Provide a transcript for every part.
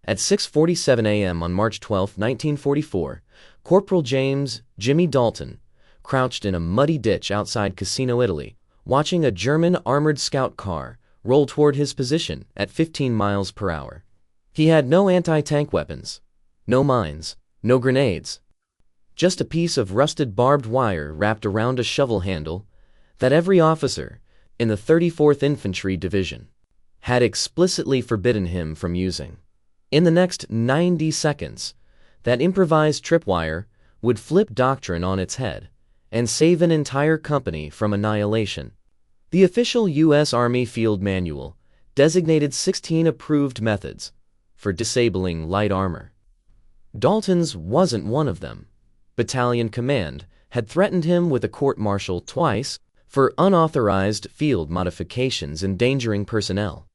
At 6:47 a.m. on March 12, 1944, Corporal James "Jimmy" Dalton crouched in a muddy ditch outside Cassino, Italy, watching a German armored scout car roll toward his position at 15 miles per hour. He had no anti-tank weapons, no mines, no grenades, just a piece of rusted barbed wire wrapped around a shovel handle that every officer in the 34th Infantry Division had explicitly forbidden him from using. In the next 90 seconds, that improvised tripwire would flip doctrine on its head and save an entire company from annihilation. The official U.S. Army Field Manual designated 16 approved methods for disabling light armor. Dalton's wasn't one of them. Battalion Command had threatened him with a court-martial twice for unauthorized field modifications endangering personnel.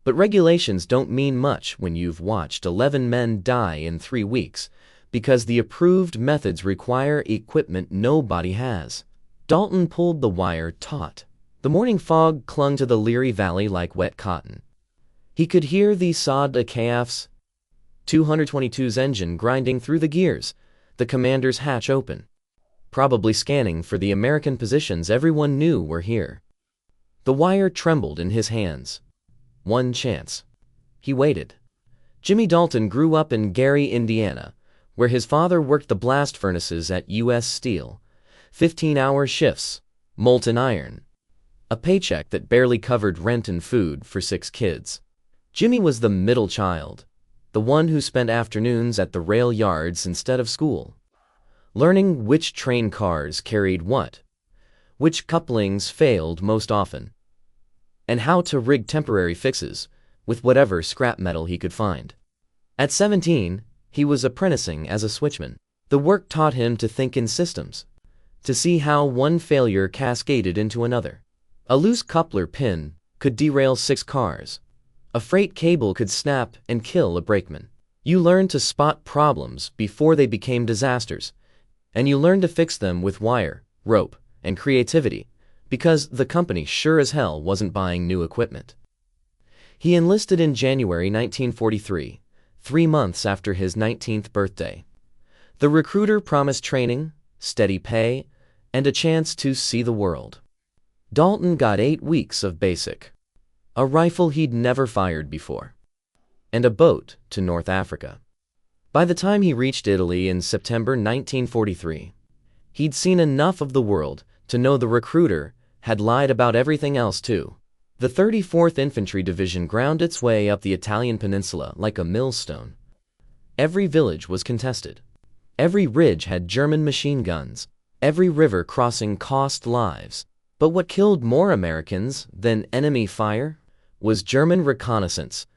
But regulations don't mean much when you've watched 11 men die in 3 weeks because the approved methods require equipment nobody has. Dalton pulled the wire taut. The morning fog clung to the Leary Valley like wet cotton. He could hear the Used.The 222's engine grinding through the gears, the commander's hatch open, probably scanning for the American positions everyone knew were here. The wire trembled in his hands. One chance. He waited. Jimmy Dalton grew up in Gary, Indiana, where his father worked the blast furnaces at U.S. Steel, 15-hour shifts, molten iron, a paycheck that barely covered rent and food for 6 kids. Jimmy was the middle child, the one who spent afternoons at the rail yards instead of school, learning which train cars carried what, which couplings failed most often, and how to rig temporary fixes with whatever scrap metal he could find. At 17, he was apprenticing as a switchman. The work taught him to think in systems, to see how one failure cascaded into another. A loose coupler pin could derail 6 cars. A freight cable could snap and kill a brakeman. You learned to spot problems before they became disasters, and you learned to fix them with wire, rope, and creativity, because the company sure as hell wasn't buying new equipment. He enlisted in January 1943, 3 months after his 19th birthday. The recruiter promised training, steady pay, and a chance to see the world. Dalton got 8 weeks of basic, a rifle he'd never fired before, and a boat to North Africa. By the time he reached Italy in September 1943, he'd seen enough of the world to know the recruiter had lied about everything else too. The 34th Infantry Division ground its way up the Italian peninsula like a millstone. Every village was contested. Every ridge had German machine guns. Every river crossing cost lives. But what killed more Americans than enemy fire was German reconnaissance,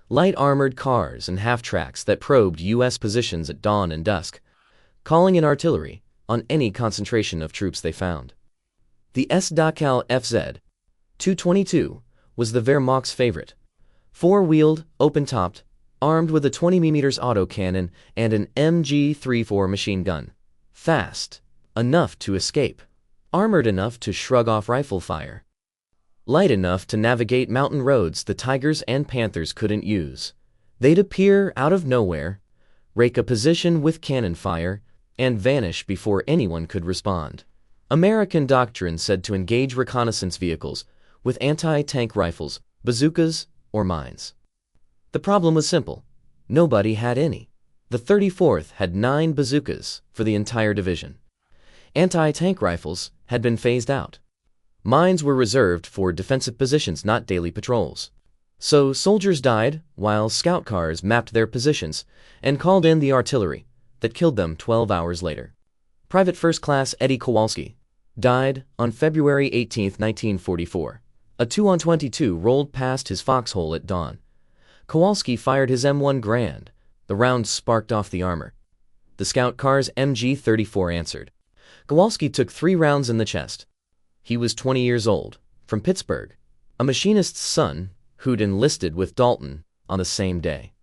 light armored cars and half-tracks that probed U.S. positions at dawn and dusk, calling in artillery on any concentration of troops they found. The S.Cal FZ 222 was the Wehrmacht's favorite. 4-wheeled, open-topped, armed with a 20mm autocannon and an MG-34 machine gun. Fast enough to escape. Armored enough to shrug off rifle fire. Light enough to navigate mountain roads the Tigers and Panthers couldn't use. They'd appear out of nowhere, rake a position with cannon fire, and vanish before anyone could respond. American doctrine said to engage reconnaissance vehicles with anti-tank rifles, bazookas, or mines. The problem was simple. Nobody had any. The 34th had 9 bazookas for the entire division. Anti-tank rifles had been phased out. Mines were reserved for defensive positions, not daily patrols. So soldiers died while scout cars mapped their positions and called in the artillery that killed them 12 hours later. Private First Class Eddie Kowalski died on February 18, 1944. A 2-on-22 rolled past his foxhole at dawn. Kowalski fired his M1 Grand. The round sparked off the armor. The scout car's MG-34 answered. Kowalski took 3 rounds in the chest. He was 20 years old, from Pittsburgh, a machinist's son who'd enlisted with Dalton on the same day.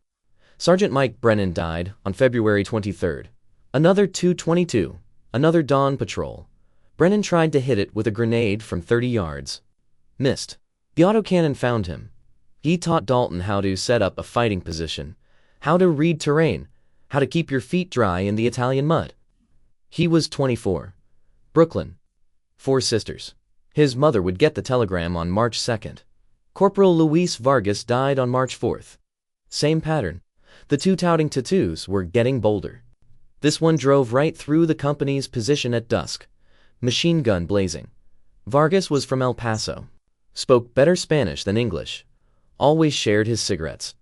Sergeant Mike Brennan died on February 23rd. Another 222, another dawn patrol. Brennan tried to hit it with a grenade from 30 yards. Missed. The autocannon found him. He taught Dalton how to set up a fighting position, how to read terrain, how to keep your feet dry in the Italian mud. He was 24. Brooklyn. 4 sisters. His mother would get the telegram on March 2nd. Corporal Luis Vargas died on March 4th. Same pattern. The two touting tattoos were getting bolder. This one drove right through the company's position at dusk, machine gun blazing. Vargas was from El Paso. Spoke better Spanish than English. Always shared his cigarettes,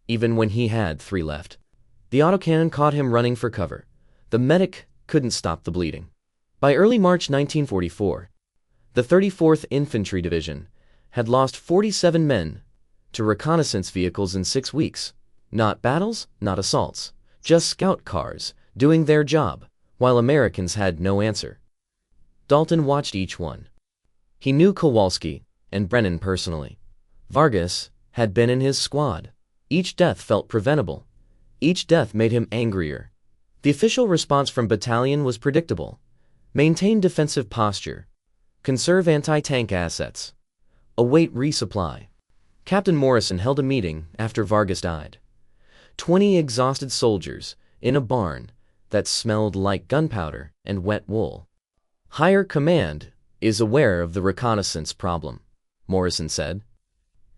even when he had 3 left. The autocannon caught him running for cover. The medic couldn't stop the bleeding. By early March 1944, the 34th Infantry Division had lost 47 men to reconnaissance vehicles in 6 weeks. Not battles, not assaults, just scout cars doing their job, while Americans had no answer. Dalton watched each one. He knew Kowalski and Brennan personally. Vargas had been in his squad. Each death felt preventable. Each death made him angrier. The official response from battalion was predictable. Maintain defensive posture. Conserve anti-tank assets. Await resupply. Captain Morrison held a meeting after Vargas died. 20 exhausted soldiers in a barn that smelled like gunpowder and wet wool. Higher command is aware of the reconnaissance problem, Morrison said.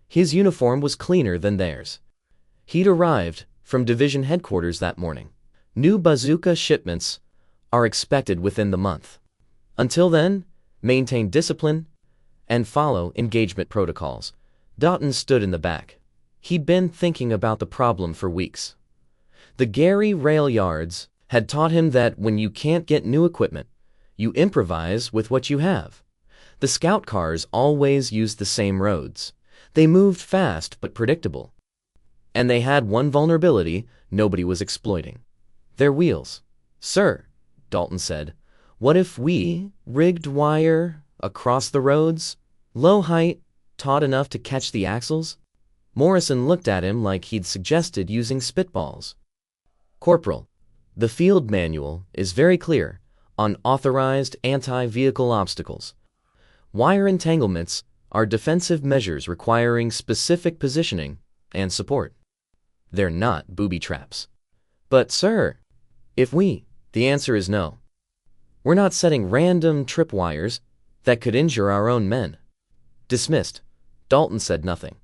His uniform was cleaner than theirs. He'd arrived from division headquarters that morning. New bazooka shipments are expected within the month. Until then, maintain discipline and follow engagement protocols. Dalton stood in the back. He'd been thinking about the problem for weeks. The Gary rail yards had taught him that when you can't get new equipment, you improvise with what you have. The scout cars always used the same roads. They moved fast but predictable. And they had one vulnerability nobody was exploiting: their wheels. "Sir," Dalton said, "what if we rigged wire across the roads? Low height, taut enough to catch the axles?" Morrison looked at him like he'd suggested using spitballs. "Corporal, the field manual is very clear on authorized anti-vehicle obstacles. Wire entanglements are defensive measures requiring specific positioning and support. They're not booby traps." "But, sir, if we..." "The answer is no. We're not setting random tripwires that could injure our own men." "Dismissed." Dalton said nothing.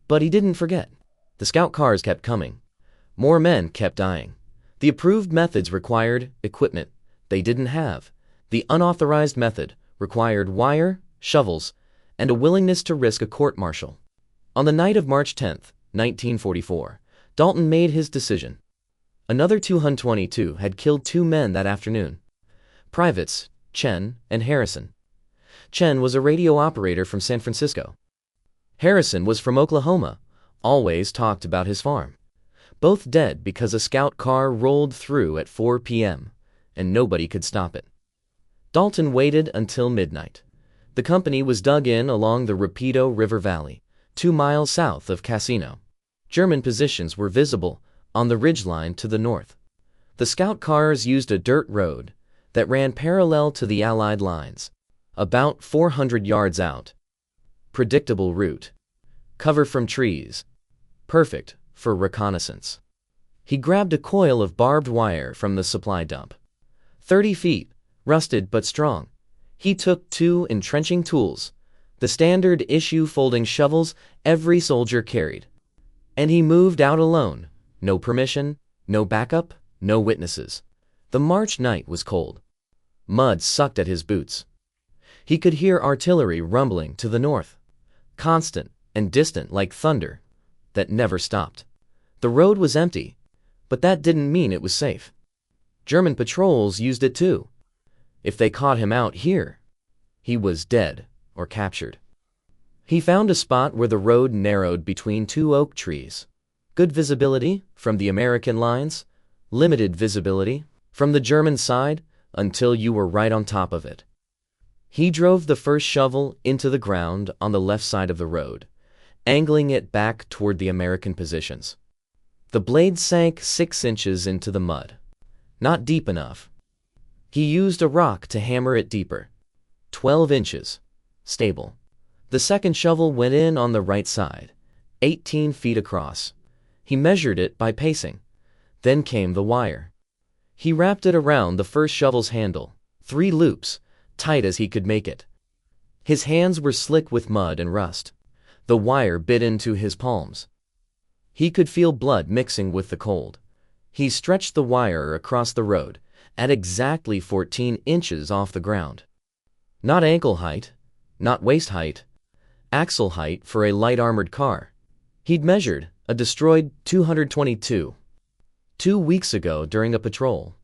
But he didn't forget. The scout cars kept coming. More men kept dying. The approved methods required equipment they didn't have. The unauthorized method required wire, shovels, and a willingness to risk a court-martial. On the night of March 10th, 1944, Dalton made his decision. Another 222 had killed 2 men that afternoon. Privates Chen and Harrison. Chen was a radio operator from San Francisco. Harrison was from Oklahoma, always talked about his farm. Both dead because a scout car rolled through at 4 p.m., and nobody could stop it. Dalton waited until midnight. The company was dug in along the Rapido River Valley, 2 miles south of Casino. German positions were visible on the ridgeline to the north. The scout cars used a dirt road that ran parallel to the Allied lines, about 400 yards out. Predictable route. Cover from trees. Perfect for reconnaissance. He grabbed a coil of barbed wire from the supply dump. 30 feet, rusted but strong. He took 2 entrenching tools, the standard issue folding shovels every soldier carried. And he moved out alone. No permission, no backup, no witnesses. The March night was cold. Mud sucked at his boots. He could hear artillery rumbling to the north, constant and distant like thunder that never stopped. The road was empty, but that didn't mean it was safe. German patrols used it too. If they caught him out here, he was dead or captured. He found a spot where the road narrowed between 2 oak trees. Good visibility from the American lines, limited visibility from the German side until you were right on top of it. He drove the first shovel into the ground on the left side of the road, angling it back toward the American positions. The blade sank 6 inches into the mud. Not deep enough. He used a rock to hammer it deeper. 12 inches. Stable. The second shovel went in on the right side, 18 feet across. He measured it by pacing. Then came the wire. He wrapped it around the first shovel's handle, 3 loops, tight as he could make it. His hands were slick with mud and rust. The wire bit into his palms. He could feel blood mixing with the cold. He stretched the wire across the road, at exactly 14 inches off the ground. Not ankle height, not waist height, axle height for a light armored car. He'd measured a destroyed 222. 2 weeks ago during a patrol.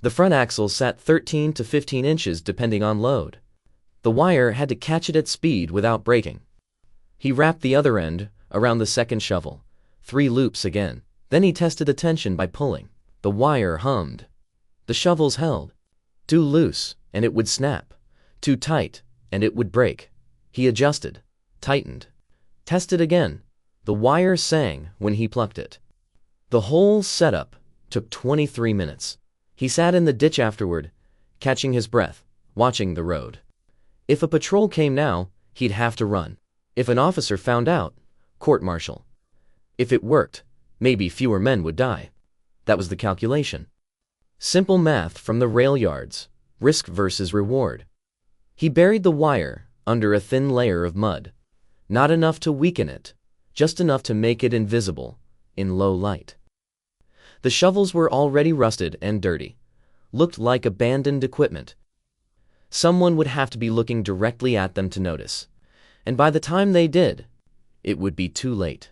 The front axle sat 13 to 15 inches depending on load. The wire had to catch it at speed without breaking. He wrapped the other end around the second shovel, 3 loops again. Then he tested the tension by pulling. The wire hummed. The shovels held. Too loose, and it would snap. Too tight, and it would break. He adjusted, tightened, tested again. The wire sang when he plucked it. The whole setup took 23 minutes. He sat in the ditch afterward, catching his breath, watching the road. If a patrol came now, he'd have to run. If an officer found out, court-martial. If it worked, maybe fewer men would die. That was the calculation. Simple math from the rail yards, risk versus reward. He buried the wire under a thin layer of mud. Not enough to weaken it, just enough to make it invisible, in low light. The shovels were already rusted and dirty, looked like abandoned equipment. Someone would have to be looking directly at them to notice, and by the time they did, it would be too late.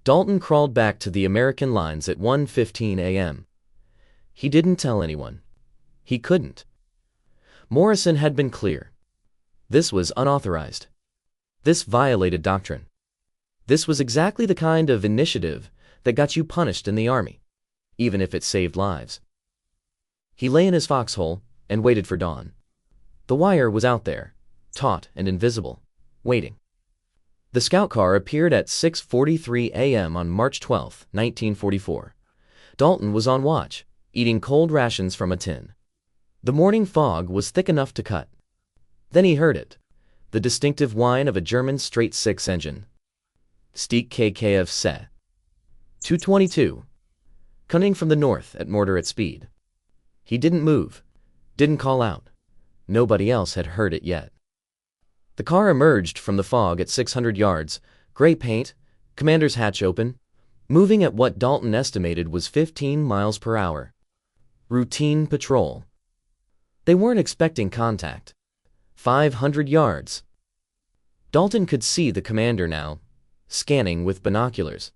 Dalton crawled back to the American lines at 1:15 a.m. He didn't tell anyone. He couldn't. Morrison had been clear. This was unauthorized. This violated doctrine. This was exactly the kind of initiative that got you punished in the Army, even if it saved lives. He lay in his foxhole and waited for dawn. The wire was out there, taut and invisible, waiting. The scout car appeared at 6:43 a.m. on March 12, 1944. Dalton was on watch, eating cold rations from a tin. The morning fog was thick enough to cut. Then he heard it, the distinctive whine of a German straight-six engine. Stieg KKF 222, coming from the north at moderate speed. He didn't move, didn't call out. Nobody else had heard it yet. The car emerged from the fog at 600 yards, gray paint, commander's hatch open, moving at what Dalton estimated was 15 miles per hour. Routine patrol. They weren't expecting contact. 500 yards. Dalton could see the commander now, scanning with binoculars.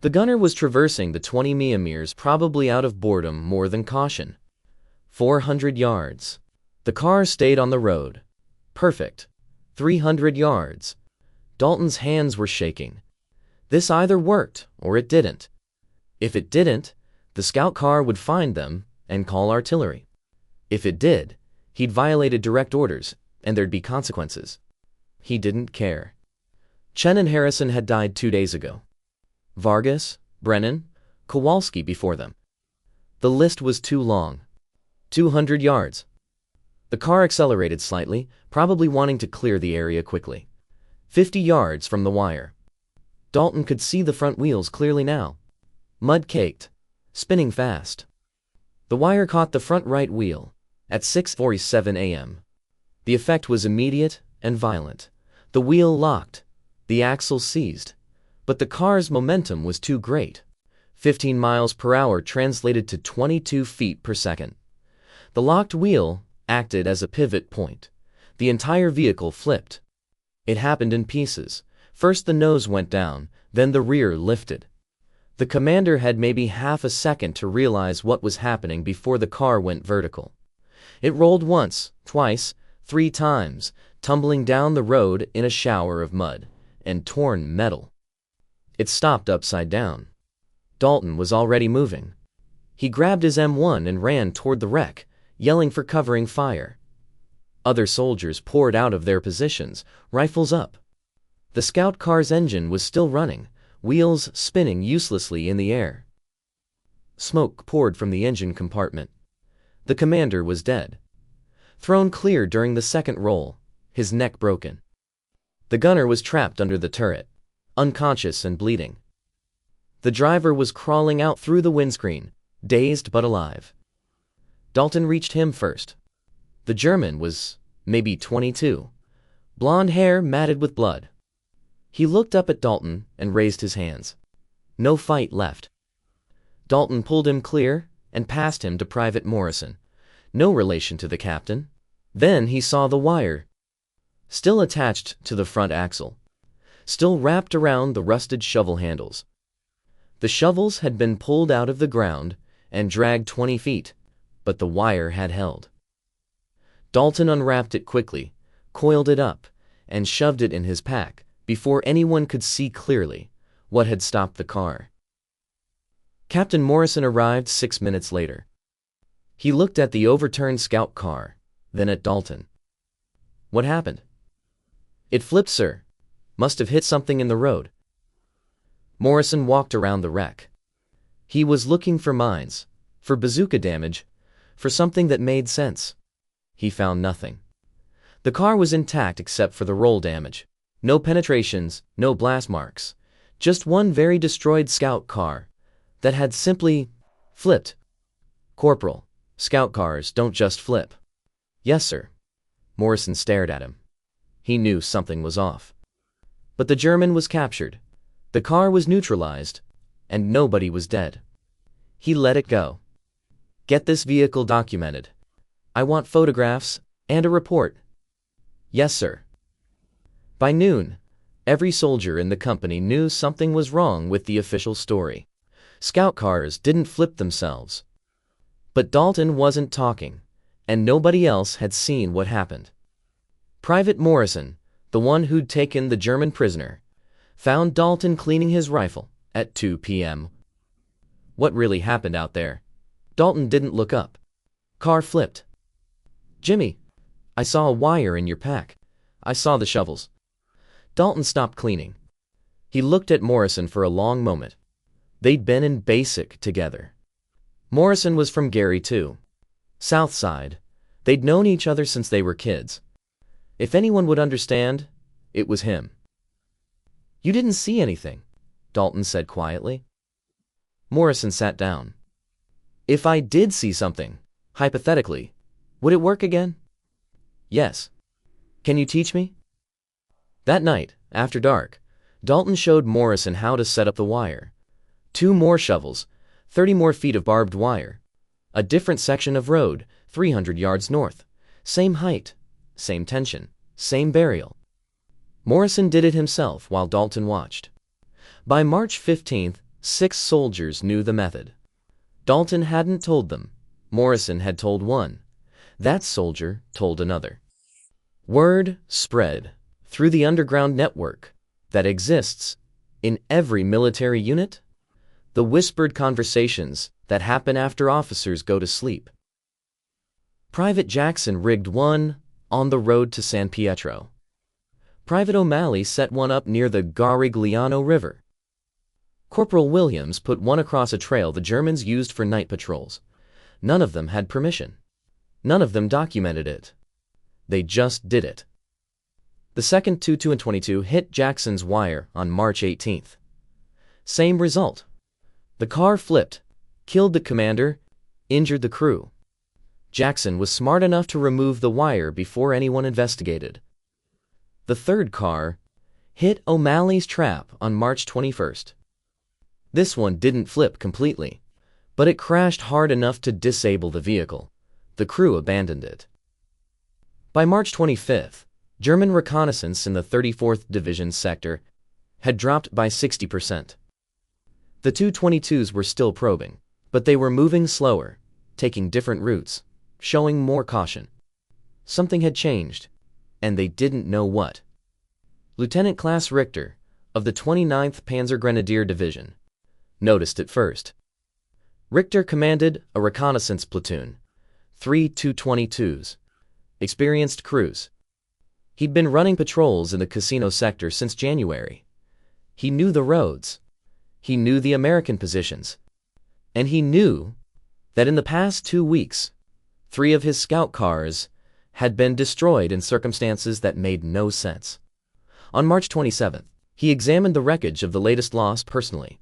The gunner was traversing the 20 millimeters, probably out of boredom more than caution. 400 yards. The car stayed on the road. Perfect. 300 yards. Dalton's hands were shaking. This either worked or it didn't. If it didn't, the scout car would find them and call artillery. If it did, he'd violated direct orders and there'd be consequences. He didn't care. Chen and Harrison had died 2 days ago. Vargas, Brennan, Kowalski before them. The list was too long. 200 yards. The car accelerated slightly, probably wanting to clear the area quickly. 50 yards from the wire. Dalton could see the front wheels clearly now. Mud-caked, spinning fast. The wire caught the front right wheel at 6:47 a.m. The effect was immediate and violent. The wheel locked, the axle seized, but the car's momentum was too great. 15 miles per hour translated to 22 feet per second. The locked wheel acted as a pivot point. The entire vehicle flipped. It happened in pieces. First the nose went down, then the rear lifted. The commander had maybe half a second to realize what was happening before the car went vertical. It rolled once, twice, 3 times, tumbling down the road in a shower of mud and torn metal. It stopped upside down. Dalton was already moving. He grabbed his M1 and ran toward the wreck, yelling for covering fire. Other soldiers poured out of their positions, rifles up. The scout car's engine was still running, wheels spinning uselessly in the air. Smoke poured from the engine compartment. The commander was dead. Thrown clear during the second roll, his neck broken. The gunner was trapped under the turret, unconscious and bleeding. The driver was crawling out through the windscreen, dazed but alive. Dalton reached him first. The German was maybe 22, blonde hair matted with blood. He looked up at Dalton and raised his hands. No fight left. Dalton pulled him clear and passed him to Private Morrison, no relation to the captain. Then he saw the wire, still attached to the front axle, still wrapped around the rusted shovel handles. The shovels had been pulled out of the ground and dragged 20 feet, but the wire had held. Dalton unwrapped it quickly, coiled it up, and shoved it in his pack before anyone could see clearly what had stopped the car. Captain Morrison arrived 6 minutes later. He looked at the overturned Scout car, then at Dalton. "What happened?" "It flipped, sir. Must have hit something in the road." Morrison walked around the wreck. He was looking for mines, for bazooka damage, for something that made sense. He found nothing. The car was intact except for the roll damage. No penetrations, no blast marks. Just one very destroyed Scout car that had simply flipped. "Corporal, Scout cars don't just flip." "Yes, sir." Morrison stared at him. He knew something was off. But the German was captured. The car was neutralized, and nobody was dead. He let it go. "Get this vehicle documented. I want photographs and a report." "Yes, sir." By noon, every soldier in the company knew something was wrong with the official story. Scout cars didn't flip themselves. But Dalton wasn't talking, and nobody else had seen what happened. Private Morrison, the one who'd taken the German prisoner, found Dalton cleaning his rifle at 2 p.m. "What really happened out there?" Dalton didn't look up. "Car flipped." "Jimmy, I saw a wire in your pack. I saw the shovels." Dalton stopped cleaning. He looked at Morrison for a long moment. They'd been in basic together. Morrison was from Gary too. South Side. They'd known each other since they were kids. If anyone would understand, it was him. "You didn't see anything," Dalton said quietly. Morrison sat down. "If I did see something, hypothetically, would it work again?" "Yes." "Can you teach me?" That night, after dark, Dalton showed Morrison how to set up the wire. 2 more shovels, 30 more feet of barbed wire. A different section of road, 300 yards north. Same height, same tension, same burial. Morrison did it himself while Dalton watched. By March 15th, 6 soldiers knew the method. Dalton hadn't told them. Morrison had told one. That soldier told another. Word spread through the underground network that exists in every military unit. The whispered conversations that happen after officers go to sleep. Private Jackson rigged one on the road to San Pietro. Private O'Malley set one up near the Garigliano River. Corporal Williams put one across a trail the Germans used for night patrols. None of them had permission. None of them documented it. They just did it. The second 22 and 22 hit Jackson's wire on March 18th. Same result. The car flipped, killed the commander, injured the crew. Jackson was smart enough to remove the wire before anyone investigated. The third car hit O'Malley's trap on March 21st. This one didn't flip completely, but it crashed hard enough to disable the vehicle. The crew abandoned it. By March 25th, German reconnaissance in the 34th Division sector had dropped by 60%. The 222s were still probing, but they were moving slower, taking different routes, showing more caution. Something had changed, and they didn't know what. Lieutenant Class Richter, of the 29th Panzer Grenadier Division, noticed it first. Richter commanded a reconnaissance platoon, 3 222s, experienced crews. He'd been running patrols in the casino sector since January. He knew the roads. He knew the American positions. And he knew that in the past 2 weeks, 3 of his scout cars had been destroyed in circumstances that made no sense. On March 27th, he examined the wreckage of the latest loss personally.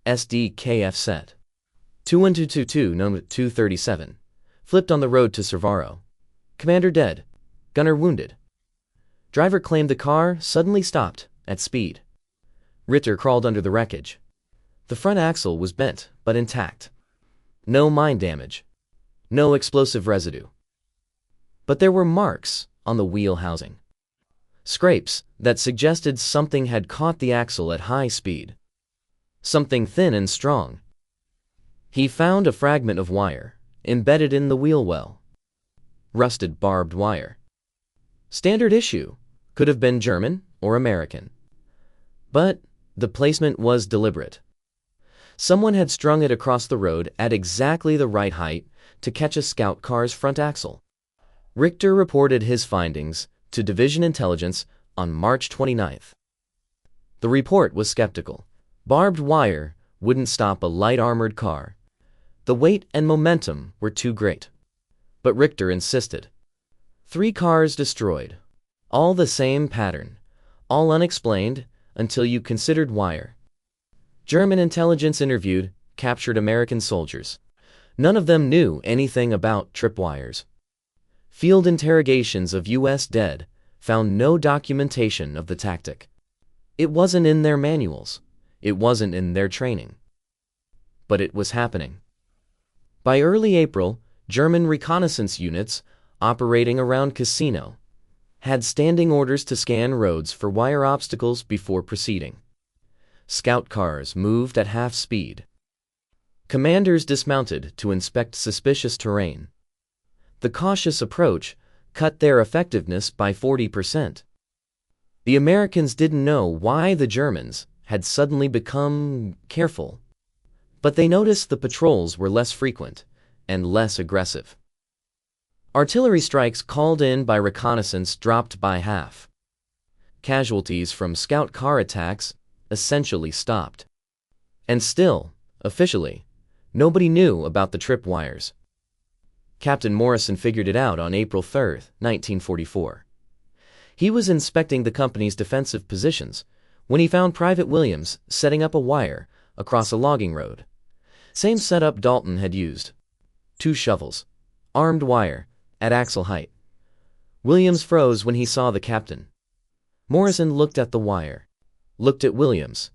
SDKF set. 21222 known 237. Flipped on the road to Servaro. Commander dead. Gunner wounded. Driver claimed the car suddenly stopped at speed. Ritter crawled under the wreckage. The front axle was bent, but intact. No mine damage. No explosive residue. But there were marks on the wheel housing. Scrapes that suggested something had caught the axle at high speed. Something thin and strong. He found a fragment of wire embedded in the wheel well. Rusted barbed wire. Standard issue. Could have been German or American. But the placement was deliberate. Someone had strung it across the road at exactly the right height to catch a scout car's front axle. Richter reported his findings to Division Intelligence on March 29th. The report was skeptical. Barbed wire wouldn't stop a light armored car. The weight and momentum were too great. But Richter insisted. 3 cars destroyed. All the same pattern. All unexplained until you considered wire. German intelligence interviewed, captured American soldiers. None of them knew anything about tripwires. Field interrogations of U.S. dead found no documentation of the tactic. It wasn't in their manuals. It wasn't in their training. But it was happening. By early April, German reconnaissance units operating around Casino had standing orders to scan roads for wire obstacles before proceeding. Scout cars moved at half speed. Commanders dismounted to inspect suspicious terrain. The cautious approach cut their effectiveness by 40%. The Americans didn't know why the Germans had suddenly become careful, but they noticed the patrols were less frequent and less aggressive. Artillery strikes called in by reconnaissance dropped by half. Casualties from scout car attacks essentially stopped. And still, officially, nobody knew about the tripwires. Captain Morrison figured it out on April 3, 1944. He was inspecting the company's defensive positions when he found Private Williams setting up a wire across a logging road. Same setup Dalton had used. 2 shovels. Armed wire. At axle height. Williams froze when he saw the captain. Morrison looked at the wire. Looked at Williams.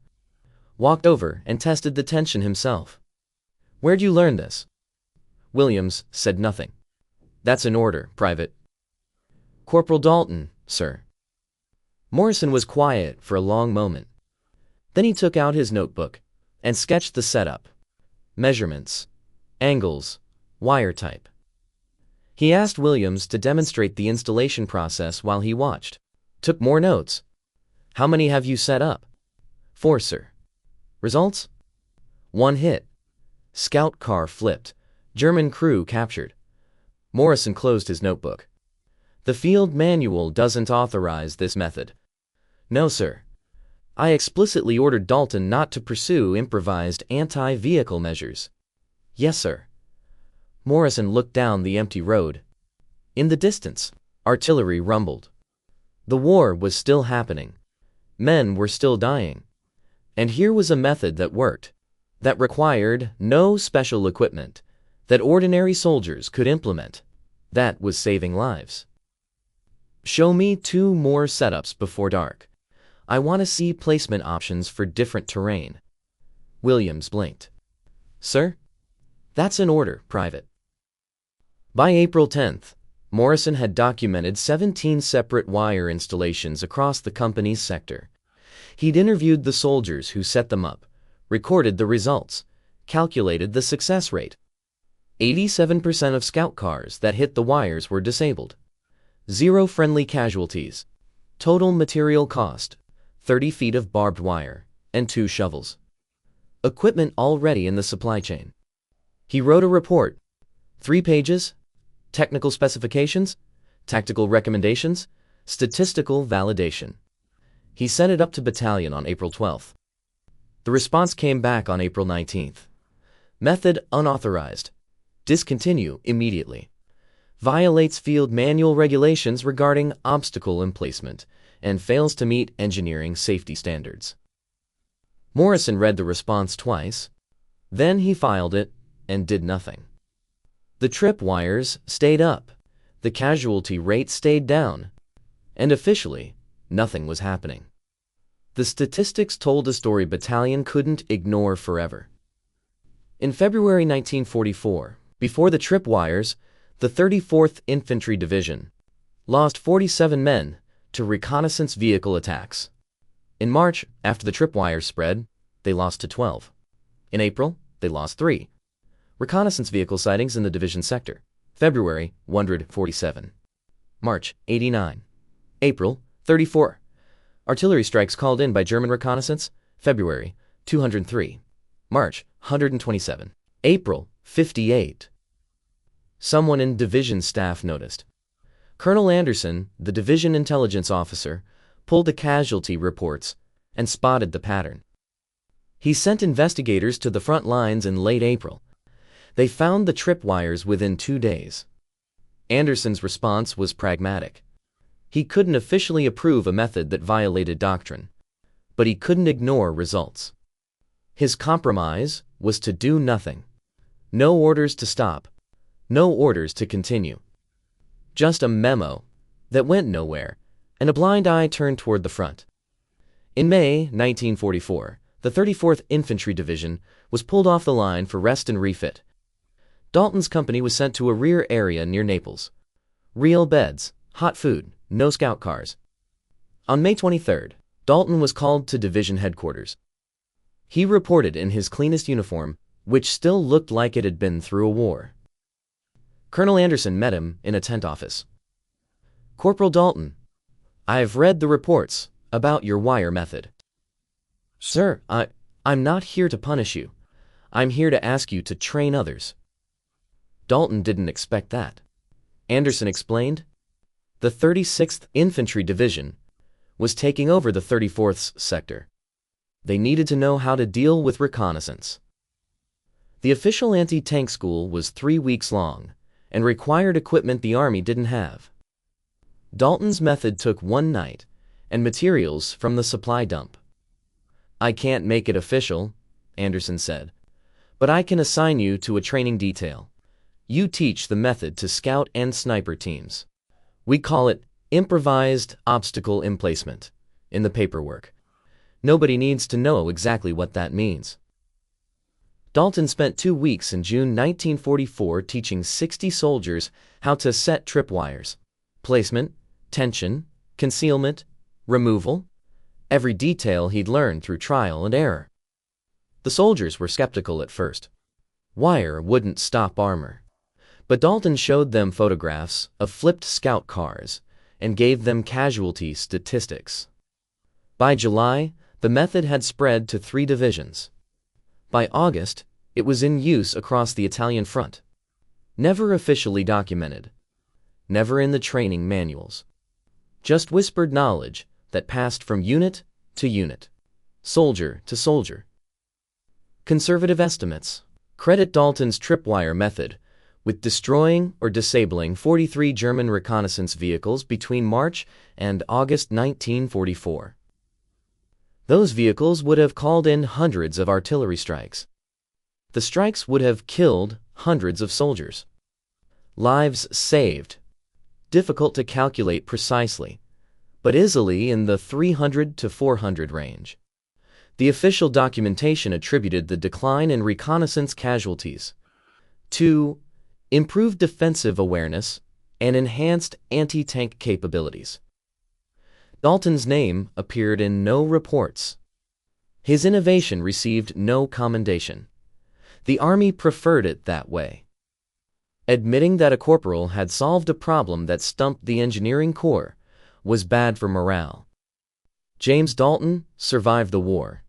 Walked over and tested the tension himself. "Where'd you learn this?" Williams said nothing. "That's an order, Private." "Corporal Dalton, sir." Morrison was quiet for a long moment. Then he took out his notebook and sketched the setup. Measurements. Angles. Wire type. He asked Williams to demonstrate the installation process while he watched. Took more notes. "How many have you set up?" "4, sir." "Results?" "1 hit. Scout car flipped. German crew captured." Morrison closed his notebook. "The field manual doesn't authorize this method." "No, sir. I explicitly ordered Dalton not to pursue improvised anti-vehicle measures." "Yes, sir." Morrison looked down the empty road. In the distance, artillery rumbled. The war was still happening. Men were still dying. And here was a method that worked, that required no special equipment, that ordinary soldiers could implement, that was saving lives. "Show me 2 more setups before dark. I want to see placement options for different terrain." Williams blinked. "Sir?" "That's an order, Private." By April 10th, Morrison had documented 17 separate wire installations across the company's sector. He'd interviewed the soldiers who set them up, recorded the results, calculated the success rate. 87% of scout cars that hit the wires were disabled. 0 friendly casualties. Total material cost, 30 feet of barbed wire, and 2 shovels. Equipment already in the supply chain. He wrote a report. 3 pages. Technical specifications, tactical recommendations, statistical validation. He sent it up to battalion on April 12th. The response came back on April 19th. Method unauthorized. Discontinue immediately. Violates field manual regulations regarding obstacle emplacement and fails to meet engineering safety standards. Morrison read the response twice. Then he filed it and did nothing. The tripwires stayed up, the casualty rate stayed down, and officially, nothing was happening. The statistics told a story battalion couldn't ignore forever. In February 1944, before the tripwires, the 34th Infantry Division lost 47 men to reconnaissance vehicle attacks. In March, after the tripwires spread, they lost to 12. In April, they lost 3 reconnaissance vehicle sightings in the division sector. February, 147. March, 89. April, 34. Artillery strikes called in by German reconnaissance. February, 203. March, 127. April, 58. Someone in division staff noticed. Colonel Anderson, the division intelligence officer, pulled the casualty reports and spotted the pattern. He sent investigators to the front lines in late April. They found the tripwires within 2 days. Anderson's response was pragmatic. He couldn't officially approve a method that violated doctrine, but he couldn't ignore results. His compromise was to do nothing. No orders to stop. No orders to continue. Just a memo that went nowhere and a blind eye turned toward the front. In May 1944, the 34th Infantry Division was pulled off the line for rest and refit. Dalton's company was sent to a rear area near Naples. Real beds, hot food, no scout cars. On May 23rd, Dalton was called to division headquarters. He reported in his cleanest uniform, which still looked like it had been through a war. Colonel Anderson met him in a tent office. "Corporal Dalton, I've read the reports about your wire method." "Sir, I'm not here to punish you. I'm here to ask you to train others." Dalton didn't expect that. Anderson explained. The 36th Infantry Division was taking over the 34th sector. They needed to know how to deal with reconnaissance. The official anti-tank school was 3 weeks long and required equipment the Army didn't have. Dalton's method took 1 night and materials from the supply dump. "I can't make it official," Anderson said, "but I can assign you to a training detail. You teach the method to scout and sniper teams. We call it improvised obstacle emplacement in the paperwork. Nobody needs to know exactly what that means." Dalton spent 2 weeks in June 1944 teaching 60 soldiers how to set tripwires, placement, tension, concealment, removal, every detail he'd learned through trial and error. The soldiers were skeptical at first. Wire wouldn't stop armor. But Dalton showed them photographs of flipped scout cars and gave them casualty statistics. By July, the method had spread to 3 divisions. By August, it was in use across the Italian front. Never officially documented. Never in the training manuals. Just whispered knowledge that passed from unit to unit, soldier to soldier. Conservative estimates credit Dalton's tripwire method with destroying or disabling 43 German reconnaissance vehicles between March and August 1944. Those vehicles would have called in hundreds of artillery strikes. The strikes would have killed hundreds of soldiers. Lives saved. Difficult to calculate precisely, but easily in the 300 to 400 range. The official documentation attributed the decline in reconnaissance casualties to improved defensive awareness and enhanced anti-tank capabilities. Dalton's name appeared in no reports. His innovation received no commendation. The Army preferred it that way. Admitting that a corporal had solved a problem that stumped the engineering corps was bad for morale. James Dalton survived the war.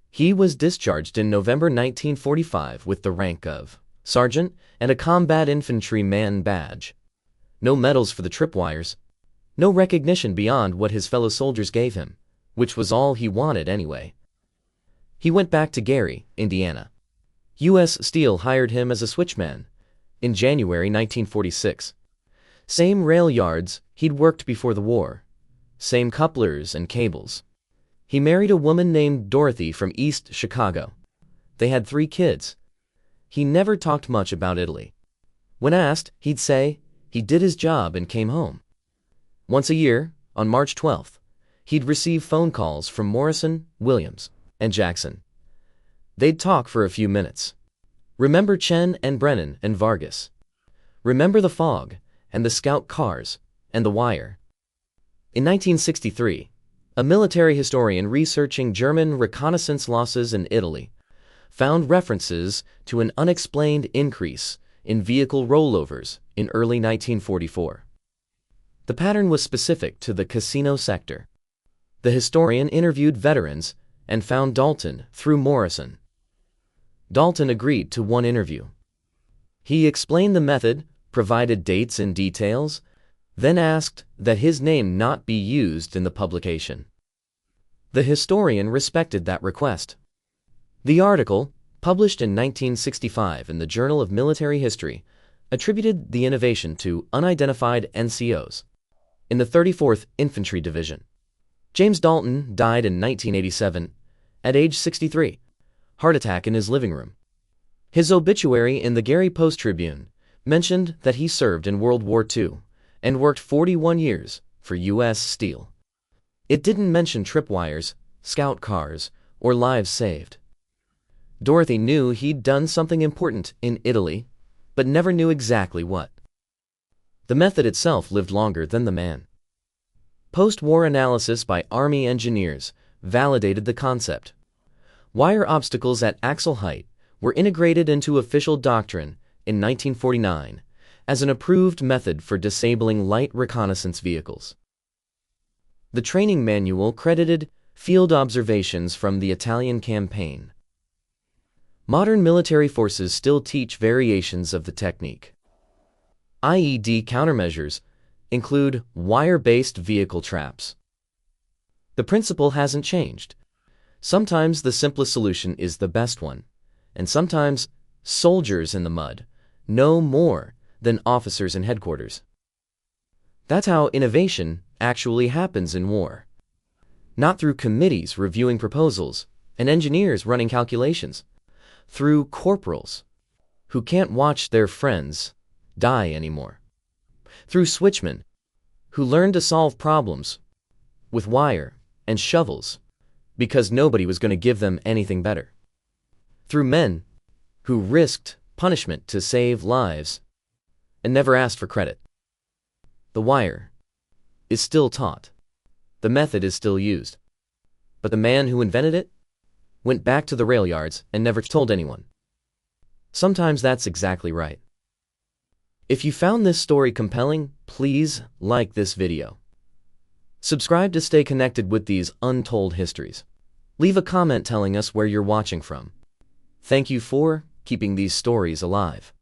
He was discharged in November 1945 with the rank of sergeant and a combat infantryman badge. No medals for the tripwires. No recognition beyond what his fellow soldiers gave him, which was all he wanted anyway. He went back to Gary, Indiana. U.S. Steel hired him as a switchman in January 1946. Same rail yards he'd worked before the war. Same couplers and cables. He married a woman named Dorothy from East Chicago. They had 3 kids. He never talked much about Italy. When asked, he'd say he did his job and came home. Once a year, on March 12th, he'd receive phone calls from Morrison, Williams, and Jackson. They'd talk for a few minutes. Remember Chen and Brennan and Vargas. Remember the fog, and the scout cars, and the wire. In 1963, a military historian researching German reconnaissance losses in Italy found references to an unexplained increase in vehicle rollovers in early 1944. The pattern was specific to the casino sector. The historian interviewed veterans and found Dalton through Morrison. Dalton agreed to one interview. He explained the method, provided dates and details, then asked that his name not be used in the publication. The historian respected that request. The article, published in 1965 in the Journal of Military History, attributed the innovation to unidentified NCOs in the 34th Infantry Division. James Dalton died in 1987 at age 63, heart attack in his living room. His obituary in the Gary Post-Tribune mentioned that he served in World War II and worked 41 years for U.S. Steel. It didn't mention tripwires, scout cars, or lives saved. Dorothy knew he'd done something important in Italy, but never knew exactly what. The method itself lived longer than the man. Post-war analysis by Army engineers validated the concept. Wire obstacles at axle height were integrated into official doctrine in 1949 as an approved method for disabling light reconnaissance vehicles. The training manual credited field observations from the Italian campaign. Modern military forces still teach variations of the technique. IED countermeasures include wire-based vehicle traps. The principle hasn't changed. Sometimes the simplest solution is the best one, and sometimes soldiers in the mud know more than officers in headquarters. That's how innovation actually happens in war. Not through committees reviewing proposals and engineers running calculations. Through corporals who can't watch their friends die anymore. Through switchmen who learn to solve problems with wire and shovels because nobody was going to give them anything better. Through men who risked punishment to save lives and never asked for credit. The wire is still taught. The method is still used. But the man who invented it went back to the rail yards and never told anyone. Sometimes that's exactly right. If you found this story compelling, please like this video. Subscribe to stay connected with these untold histories. Leave a comment telling us where you're watching from. Thank you for keeping these stories alive.